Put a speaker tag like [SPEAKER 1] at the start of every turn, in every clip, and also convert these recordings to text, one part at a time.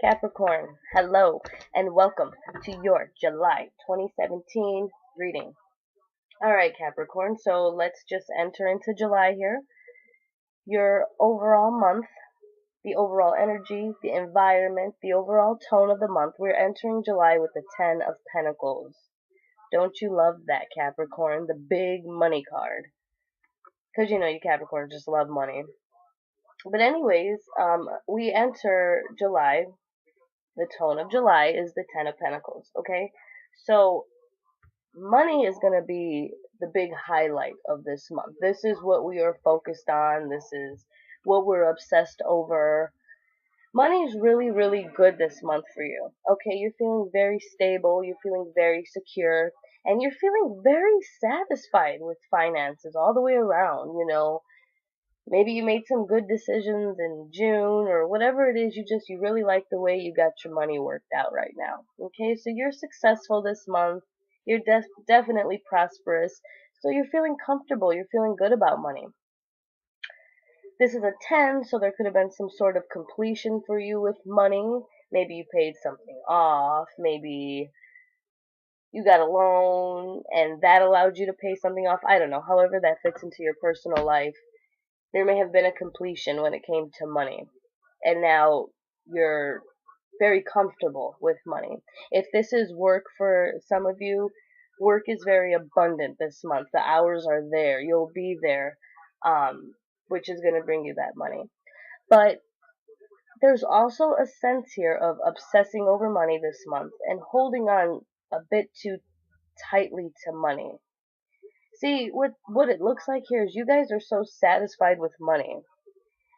[SPEAKER 1] Capricorn, hello and welcome to your July 2017 reading. Alright, Capricorn, so let's just enter into July here. Your overall month, the overall energy, the environment, the overall tone of the month. We're entering July with the Ten of Pentacles. Don't you love that, Capricorn? The big money card. Because you know you Capricorn just love money. But anyways, we enter July. The tone of July is the Ten of Pentacles, okay? So, money is going to be the big highlight of this month. This is what we are focused on. This is what we're obsessed over. Money is really, really good this month for you, okay? You're feeling very stable. You're feeling very secure. And you're feeling very satisfied with finances all the way around, you know? Maybe you made some good decisions in June or whatever it is, you really like the way you got your money worked out right now. Okay, so you're successful this month. You're definitely prosperous. So you're feeling comfortable. You're feeling good about money. This is a 10, so there could have been some sort of completion for you with money. Maybe you paid something off. Maybe you got a loan and that allowed you to pay something off. I don't know. However that fits into your personal life. There may have been a completion when it came to money, and now you're very comfortable with money. If this is work for some of you, work is very abundant this month. The hours are there. You'll be there, which is going to bring you that money. But there's also a sense here of obsessing over money this month and holding on a bit too tightly to money. See, what it looks like here is you guys are so satisfied with money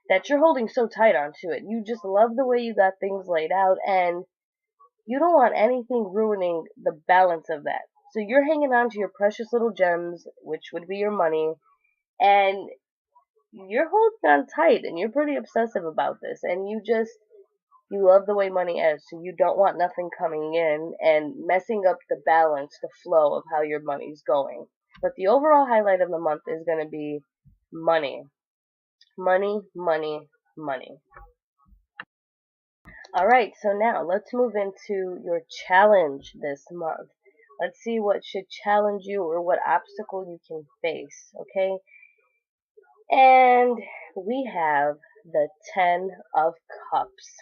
[SPEAKER 1] that you're holding so tight onto it. You just love the way you got things laid out, and you don't want anything ruining the balance of that. So you're hanging on to your precious little gems, which would be your money, and you're holding on tight, and you're pretty obsessive about this, and you love the way money is, so you don't want nothing coming in and messing up the balance, the flow of how your money's going. But the overall highlight of the month is going to be money. Money, money, money. Alright, so now let's move into your challenge this month. Let's see what should challenge you or what obstacle you can face, okay? And we have the Ten of Cups.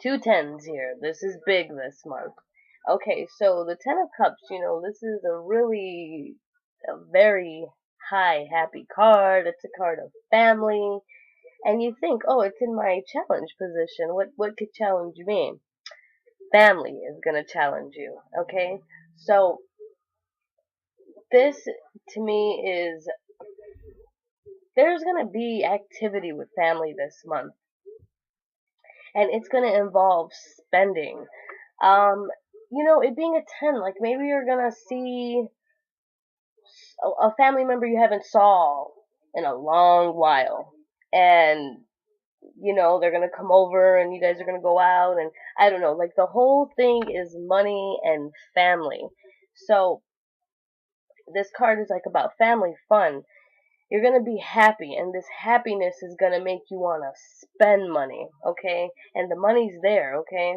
[SPEAKER 1] 2 tens here. This is big this month. Okay, so the Ten of Cups, you know, this is a very high happy card. It's a card of family. And you think, oh, it's in my challenge position. What could challenge me? Family is going to challenge you, okay? So, this, to me, is, there's going to be activity with family this month. And it's going to involve spending. You know, it being a 10, like maybe you're going to see a family member you haven't saw in a long while. And, you know, they're going to come over and you guys are going to go out. And I don't know, like the whole thing is money and family. So this card is like about family fun. You're going to be happy, and this happiness is going to make you want to spend money, okay? And the money's there, okay?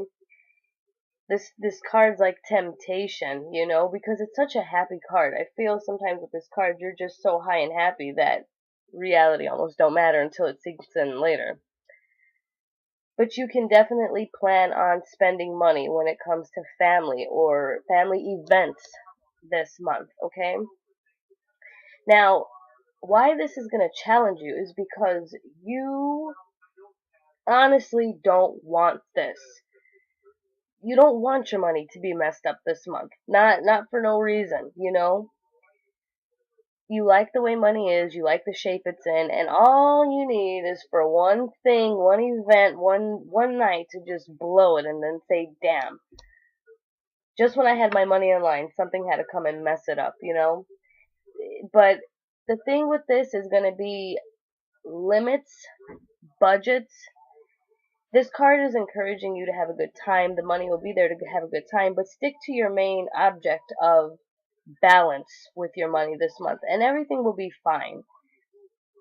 [SPEAKER 1] This card's like temptation, you know, because it's such a happy card. I feel sometimes with this card, you're just so high and happy that reality almost don't matter until it sinks in later. But you can definitely plan on spending money when it comes to family or family events this month, okay? Now, why this is going to challenge you is because you honestly don't want this. You don't want your money to be messed up this month. Not for no reason, you know? You like the way money is, you like the shape it's in, and all you need is for one thing, one event, one night to just blow it and then say, damn. Just when I had my money in line, something had to come and mess it up, you know? But the thing with this is going to be limits, budgets. This card is encouraging you to have a good time. The money will be there to have a good time, but stick to your main object of balance with your money this month, and everything will be fine.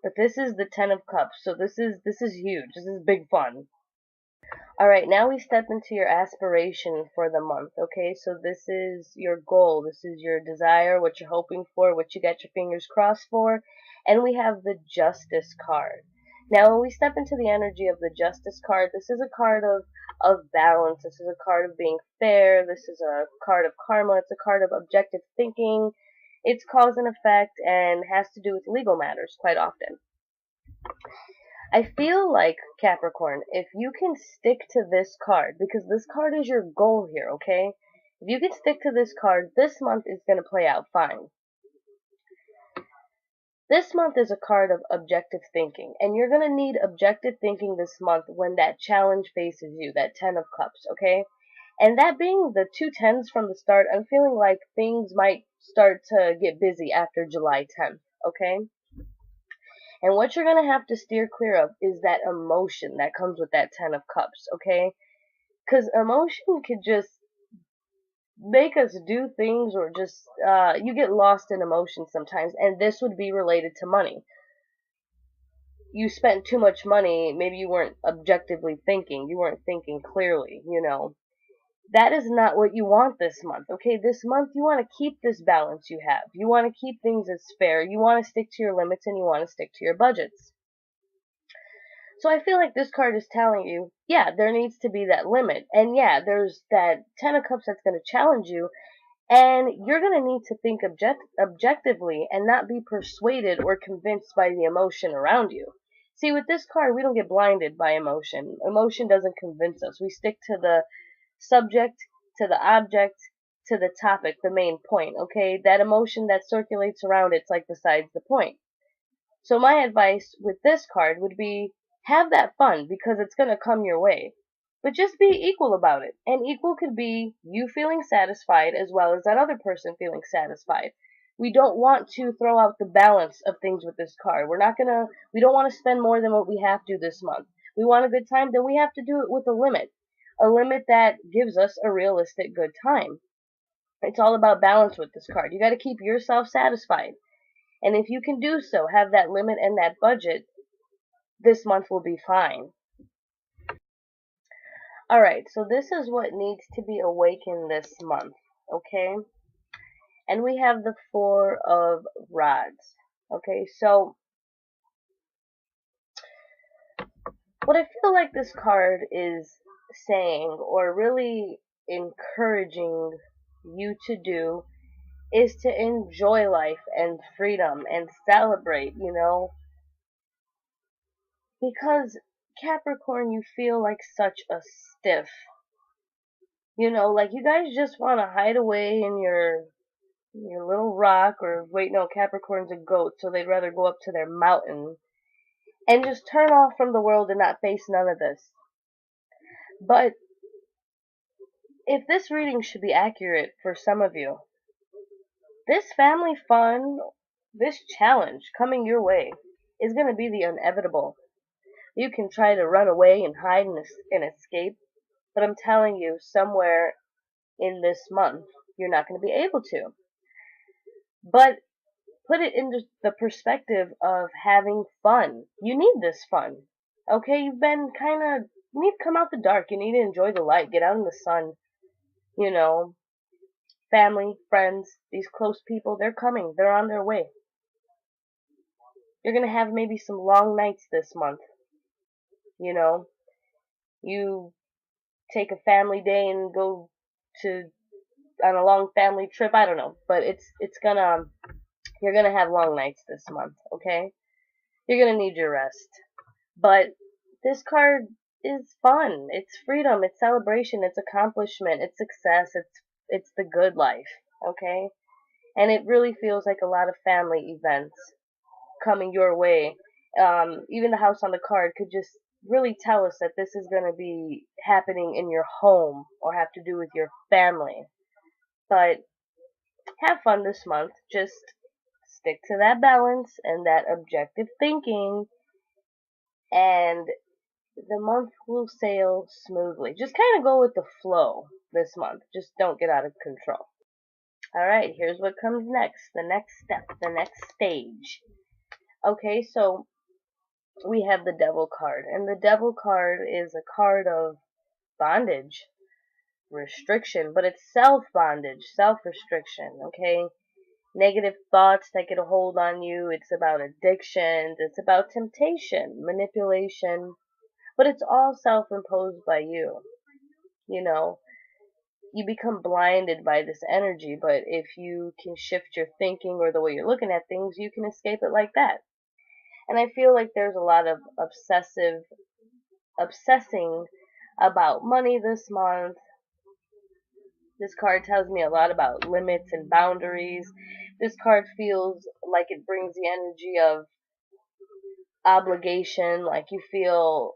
[SPEAKER 1] But this is the Ten of Cups, so this is huge. This is big fun. Alright, now we step into your aspiration for the month, okay? So this is your goal, this is your desire, what you're hoping for, what you got your fingers crossed for, and we have the Justice card. Now when we step into the energy of the Justice card, this is a card of balance, this is a card of being fair, this is a card of karma, it's a card of objective thinking, it's cause and effect, and has to do with legal matters quite often. I feel like, Capricorn, if you can stick to this card, because this card is your goal here, okay? If you can stick to this card, this month is going to play out fine. This month is a card of objective thinking, and you're going to need objective thinking this month when that challenge faces you, that 10 of Cups, okay? And that being the 2 tens from the start, I'm feeling like things might start to get busy after July 10th, okay? And what you're going to have to steer clear of is that emotion that comes with that 10 of Cups, okay? Because emotion could just make us do things or just, you get lost in emotion sometimes, and this would be related to money. You spent too much money, maybe you weren't objectively thinking, you weren't thinking clearly, you know. That is not what you want this month, okay? This month you want to keep this balance you have. You want to keep things as fair. You want to stick to your limits and you want to stick to your budgets. So I feel like this card is telling you, yeah, there needs to be that limit. And yeah, there's that 10 of Cups that's going to challenge you. And you're going to need to think objectively and not be persuaded or convinced by the emotion around you. See, with this card, we don't get blinded by emotion. Emotion doesn't convince us. We stick to the subject, to the object, to the topic, the main point, okay? That emotion that circulates around it's like besides the point. So my advice with this card would be have that fun because it's going to come your way. But just be equal about it. And equal could be you feeling satisfied as well as that other person feeling satisfied. We don't want to throw out the balance of things with this card. We don't want to spend more than what we have to this month. We want a good time, then we have to do it with a limit. A limit that gives us a realistic good time. It's all about balance with this card. You got to keep yourself satisfied. And if you can do so, have that limit and that budget, this month will be fine. Alright, so this is what needs to be awakened this month, okay? And we have the 4 of Rods, okay? So, what I feel like this card is saying, or really encouraging you to do, is to enjoy life and freedom and celebrate, you know? Because Capricorn, you feel like such a stiff. You know, like you guys just want to hide away in your little rock, or wait, no, Capricorn's a goat, so they'd rather go up to their mountain and just turn off from the world and not face none of this. But if this reading should be accurate for some of you, this family fun, this challenge coming your way is going to be the inevitable. You can try to run away and hide and escape, but I'm telling you, somewhere in this month, you're not going to be able to. But put it into the perspective of having fun. You need this fun. Okay, you need to come out the dark. You need to enjoy the light. Get out in the sun. You know, family, friends, these close people, they're coming. They're on their way. You're going to have maybe some long nights this month. You know, you take a family day and go on a long family trip. I don't know, but you're gonna have long nights this month, okay? You're gonna need your rest. But this card is fun. It's freedom. It's celebration. It's accomplishment. It's success. It's the good life, okay? And it really feels like a lot of family events coming your way. Even the house on the card could just really tell us that this is going to be happening in your home or have to do with your family. But have fun this month. Just stick to that balance and that objective thinking, and the month will sail smoothly. Just kind of go with the flow this month. Just don't get out of control. Alright, here's what comes next. The next step, the next stage. Okay, so we have the Devil card, and the Devil card is a card of bondage, restriction, but it's self-bondage, self-restriction, okay? Negative thoughts that get a hold on you. It's about addictions. It's about temptation, manipulation, but it's all self-imposed by you. You know, you become blinded by this energy, but if you can shift your thinking or the way you're looking at things, you can escape it like that. And I feel like there's a lot of obsessing about money this month. This card tells me a lot about limits and boundaries. This card feels like it brings the energy of obligation, like you feel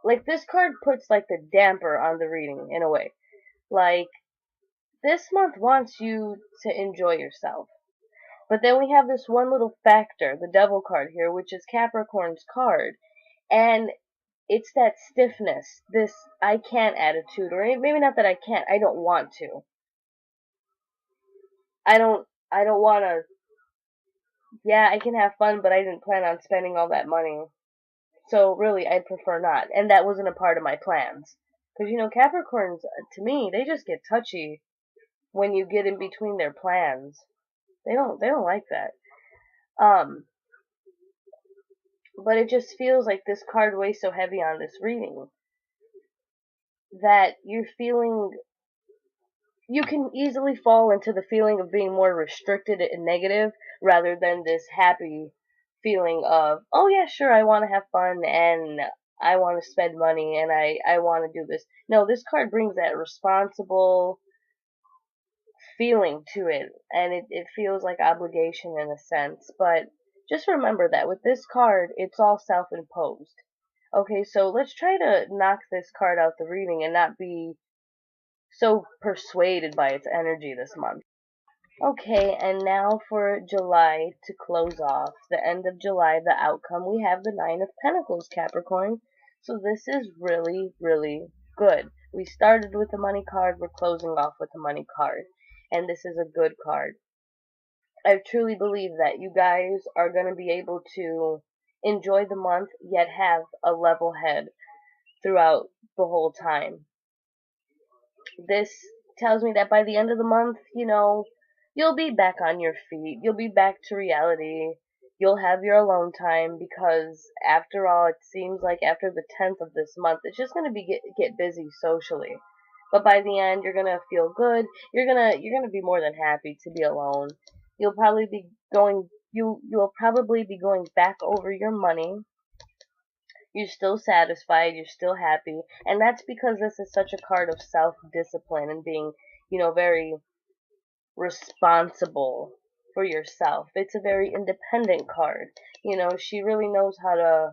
[SPEAKER 1] like this card puts like the damper on the reading in a way. Like this month wants you to enjoy yourself. But then we have this one little factor, the devil card here, which is Capricorn's card. And it's that stiffness, this I can't attitude, or maybe not that I can't, I don't want to. I don't want to, yeah, I can have fun, but I didn't plan on spending all that money. So really, I'd prefer not. And that wasn't a part of my plans. Because, Capricorns, to me, they just get touchy when you get in between their plans. They don't like that. But it just feels like this card weighs so heavy on this reading that you're feeling, you can easily fall into the feeling of being more restricted and negative rather than this happy feeling of, oh yeah, sure, I want to have fun and I want to spend money and I want to do this. No, this card brings that responsible feeling to it, and it feels like obligation in a sense, but just remember that with this card, it's all self-imposed. Okay, so let's try to knock this card out the reading and not be so persuaded by its energy this month. Okay, and now for July to close off, the end of July, the outcome, we have the Nine of Pentacles, Capricorn. So this is really, really good. We started with the money card, we're closing off with the money card. And this is a good card. I truly believe that you guys are going to be able to enjoy the month, yet have a level head throughout the whole time. This tells me that by the end of the month, you'll be back on your feet. You'll be back to reality. You'll have your alone time because after all, it seems like after the 10th of this month, it's just going to be get busy socially. But by the end, you're going to feel good. You're going to be more than happy to be alone. You'll probably be going back over your money. You're still satisfied, you're still happy, and that's because this is such a card of self-discipline and being, very responsible for yourself. It's a very independent card. She really knows how to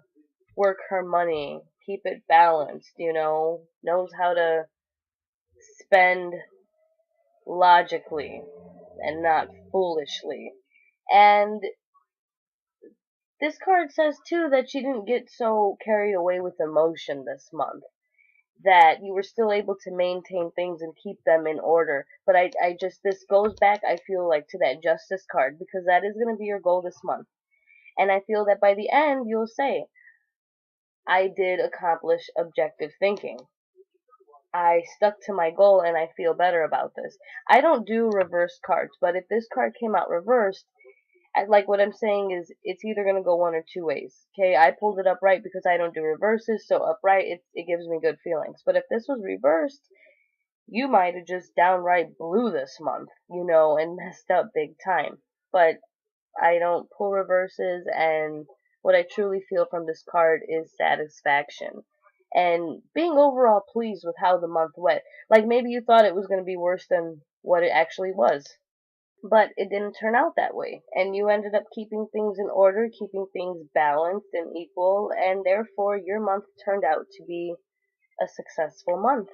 [SPEAKER 1] work her money, keep it balanced, knows how to spend logically and not foolishly. And this card says, too, that she didn't get so carried away with emotion this month. That you were still able to maintain things and keep them in order. But this goes back, I feel like, to that Justice card, because that is going to be your goal this month. And I feel that by the end, you'll say, I did accomplish objective thinking. I stuck to my goal and I feel better about this. I don't do reverse cards, but if this card came out reversed, like what I'm saying is it's either going to go one or two ways. Okay, I pulled it upright because I don't do reverses, so upright, it gives me good feelings. But if this was reversed, you might have just downright blew this month, and messed up big time. But I don't pull reverses, and what I truly feel from this card is satisfaction. And being overall pleased with how the month went. Like maybe you thought it was going to be worse than what it actually was. But it didn't turn out that way. And you ended up keeping things in order, keeping things balanced and equal, and therefore your month turned out to be a successful month.